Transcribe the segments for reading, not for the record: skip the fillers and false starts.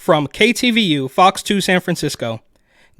from KTVU, Fox 2 San Francisco.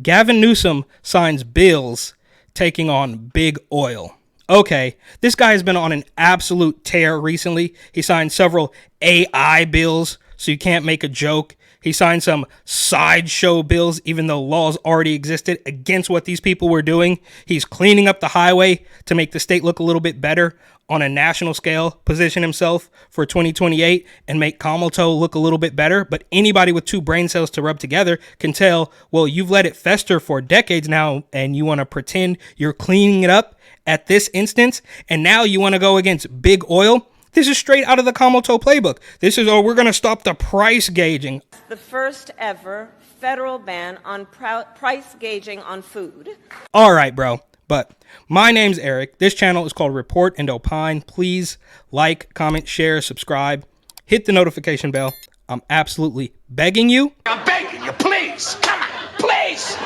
Gavin Newsom signs bills taking on big oil. Okay, this guy has been on an absolute tear recently. He signed several AI bills, so you can't make a joke. He signed some sideshow bills, even though laws already existed against what these people were doing. He's cleaning up the highway to make the state look a little bit better on a national scale, position himself for 2028 and make Kamalto look a little bit better. But anybody with two brain cells to rub together can tell, well, you've let it fester for decades now and you want to pretend you're cleaning it up at this instance. And now you want to go against big oil. This is straight out of the Kamalto playbook. This is, we're going to stop the price gauging. The first ever federal ban on price gauging on food. All right, bro. But my name's Eric. This channel is called Report and Opine. Please like, comment, share, subscribe. Hit the notification bell. I'm absolutely begging you. I'm begging you, please. Come on, please.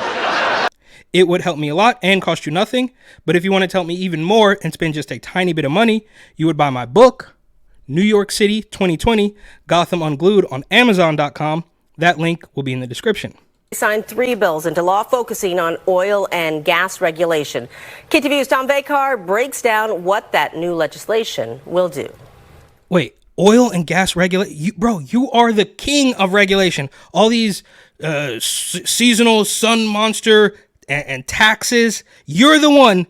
It would help me a lot and cost you nothing. But if you wanted to help me even more and spend just a tiny bit of money, you would buy my book, New York City 2020, Gotham Unglued on Amazon.com. That link will be in the description. Signed 3 bills into law focusing on oil and gas regulation. KTVU's Tom Vakar breaks down what that new legislation will do. Wait, oil and gas regulation? Bro, you are the king of regulation. All these seasonal sun monster and taxes. You're the one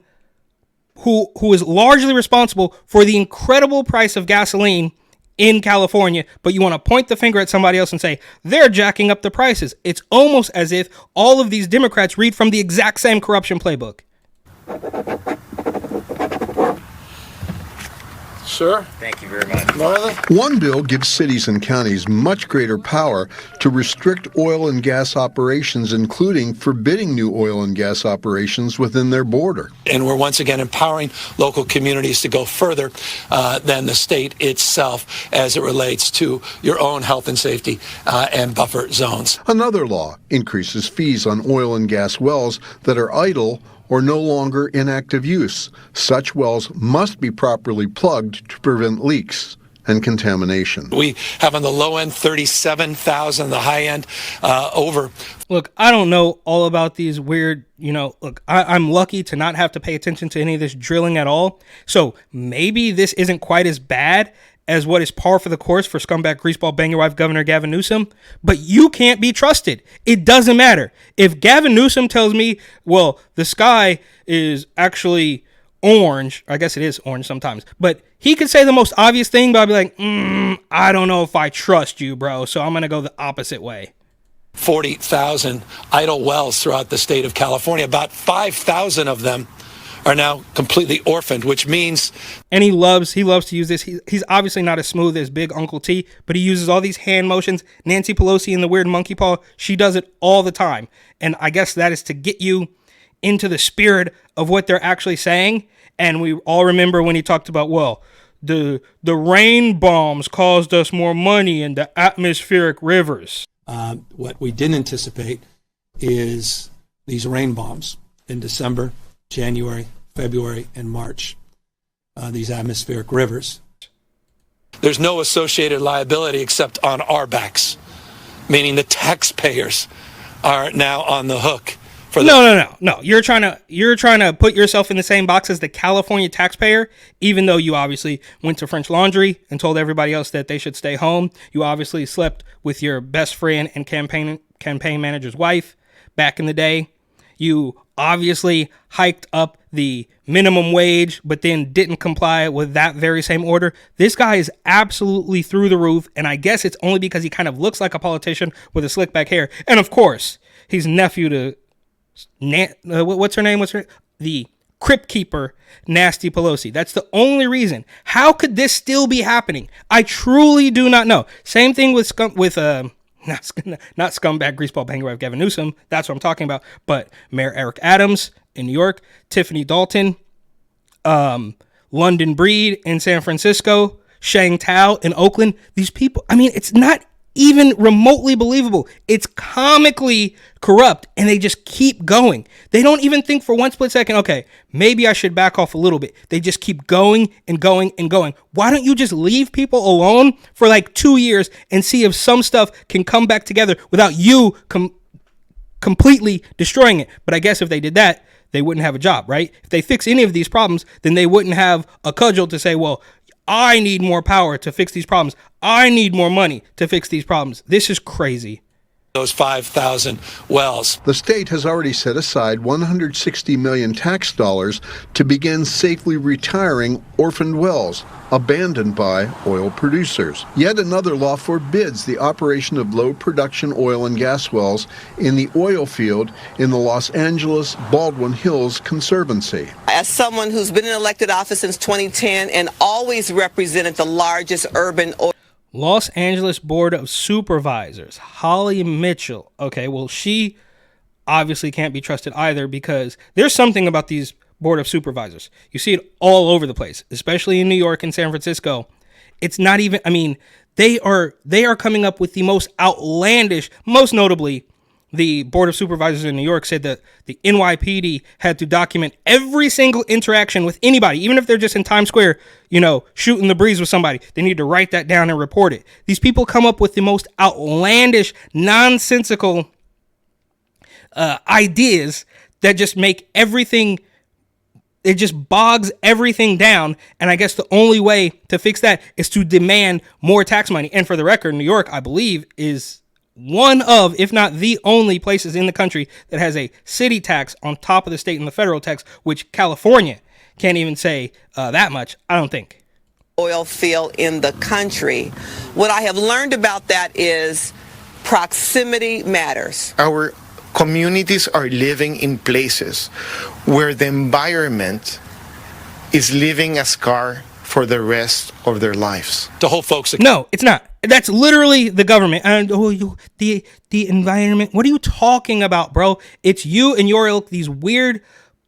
who is largely responsible for the incredible price of gasoline in California, but you want to point the finger at somebody else and say they're jacking up the prices. It's almost as if all of these Democrats read from the exact same corruption playbook. Sir? Thank you very much. Martha? One bill gives cities and counties much greater power to restrict oil and gas operations, including forbidding new oil and gas operations within their border. And we're once again empowering local communities to go further than the state itself as it relates to your own health and safety and buffer zones. Another law increases fees on oil and gas wells that are idle or no longer in active use. Such wells must be properly plugged to prevent leaks and contamination. We have on the low end 37,000, the high end over. Look, I don't know all about these weird, look, I'm lucky to not have to pay attention to any of this drilling at all. So maybe this isn't quite as bad as what is par for the course for scumbag greaseball bang your wife Governor Gavin Newsom, but you can't be trusted. It doesn't matter. If Gavin Newsom tells me, well, the sky is actually orange, I guess it is orange sometimes, but he could say the most obvious thing, but I'll be like, I don't know if I trust you, bro, so I'm going to go the opposite way. 40,000 idle wells throughout the state of California. About 5,000 of them are now completely orphaned, which means... And he loves to use this. He's obviously not as smooth as Big Uncle T, but he uses all these hand motions. Nancy Pelosi in the weird monkey paw, she does it all the time. And I guess that is to get you into the spirit of what they're actually saying. And we all remember when he talked about, well, the rain bombs caused us more money in the atmospheric rivers. What we didn't anticipate is these rain bombs in December, January, February, and March, these atmospheric rivers. There's no associated liability except on our backs, meaning the taxpayers are now on the hook. For No. You're trying to put yourself in the same box as the California taxpayer, even though you obviously went to French Laundry and told everybody else that they should stay home. You obviously slept with your best friend and campaign manager's wife back in the day. You obviously hiked up the minimum wage, but then didn't comply with that very same order. This guy is absolutely through the roof, and I guess it's only because he kind of looks like a politician with a slick back hair. And of course, he's nephew to what's her name? The Crypt Keeper, Nasty Pelosi. That's the only reason. How could this still be happening? I truly do not know. Same thing with not scumbag greaseball banger wife Gavin Newsom. That's what I'm talking about. But Mayor Eric Adams in New York, Tiffany Dalton, London Breed in San Francisco, Shang Tao in Oakland. These people, I mean, it's not even remotely believable. It's comically corrupt, and they just keep going. They don't even think for one split second, okay, maybe I should back off a little bit. They just keep going and going and going. Why don't you just leave people alone for like 2 years and see if some stuff can come back together without you completely destroying it? But I guess if they did that, they wouldn't have a job, right? If they fix any of these problems, then they wouldn't have a cudgel to say, well, I need more power to fix these problems. I need more money to fix these problems. This is crazy. Those 5,000 wells. The state has already set aside $160 million tax dollars to begin safely retiring orphaned wells abandoned by oil producers. Yet another law forbids the operation of low production oil and gas wells in the oil field in the Los Angeles Baldwin Hills Conservancy. As someone who's been in elected office since 2010 and always represented the largest urban oil Los Angeles Board of Supervisors, Holly Mitchell. Okay, well, she obviously can't be trusted either, because there's something about these Board of Supervisors. You see it all over the place, especially in New York and San Francisco. It's not even, I mean, they are coming up with the most outlandish, most notably, the Board of Supervisors in New York said that the NYPD had to document every single interaction with anybody, even if they're just in Times Square, you know, shooting the breeze with somebody. They need to write that down and report it. These people come up with the most outlandish, nonsensical ideas that just make everything, it just bogs everything down. And I guess the only way to fix that is to demand more tax money. And for the record, New York, I believe, is one of, if not the only places in the country that has a city tax on top of the state and the federal tax, which California can't even say that much, I don't think. oil field in the country. What I have learned about that is proximity matters. Our communities are living in places where the environment is leaving a scar for the rest of their lives. To hold folks. No, it's not. That's literally the government. And the environment. What are you talking about, bro? It's you and your ilk, these weird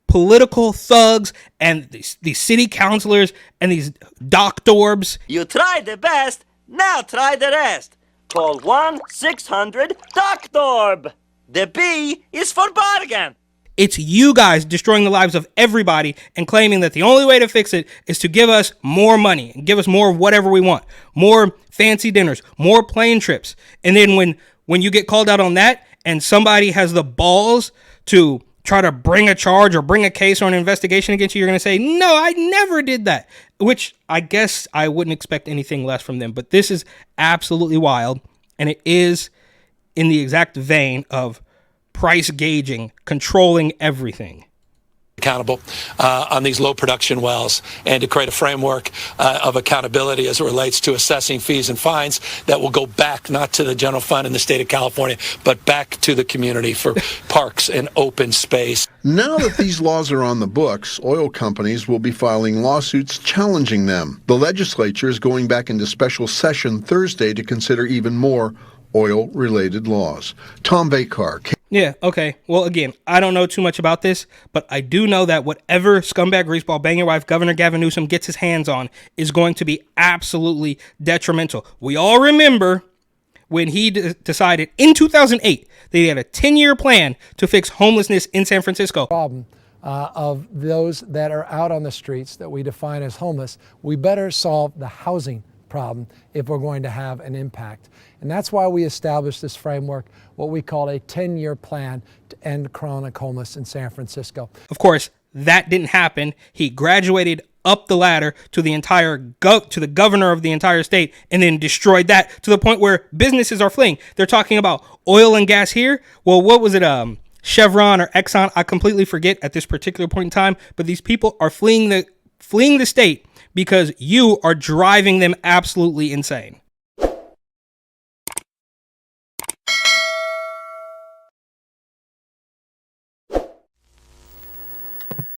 political thugs and these city councilors and these doctorbs. You tried the best, now try the rest. Call 1-600-DOCTORB. The B is for bargain. It's you guys destroying the lives of everybody and claiming that the only way to fix it is to give us more money and give us more of whatever we want. More fancy dinners, more plane trips. And then when you get called out on that and somebody has the balls to try to bring a charge or bring a case or an investigation against you, you're going to say, no, I never did that. Which I guess I wouldn't expect anything less from them. But this is absolutely wild. And it is in the exact vein of price gauging, controlling everything. Accountable on these low production wells, and to create a framework of accountability as it relates to assessing fees and fines that will go back not to the general fund in the state of California, but back to the community for parks and open space. Now that these laws are on the books, oil companies will be filing lawsuits challenging them. The legislature is going back into special session Thursday to consider even more oil-related laws. Tom Vakar. Yeah, okay. Well, again, I don't know too much about this, but I do know that whatever scumbag greaseball bang your wife Governor Gavin Newsom gets his hands on is going to be absolutely detrimental. We all remember when he decided in 2008 that he had a 10-year plan to fix homelessness in San Francisco. Problem of those that are out on the streets that we define as homeless, we better solve the housing problem if we're going to have an impact. And that's why we established this framework, what we call a 10-year plan to end chronic homelessness in San Francisco. Of course, that didn't happen. He graduated up the ladder to the to the governor of the entire state and then destroyed that to the point where businesses are fleeing. They're talking about oil and gas here. Well, what was it? Chevron or Exxon? I completely forget at this particular point in time, but these people are fleeing the state because you are driving them absolutely insane.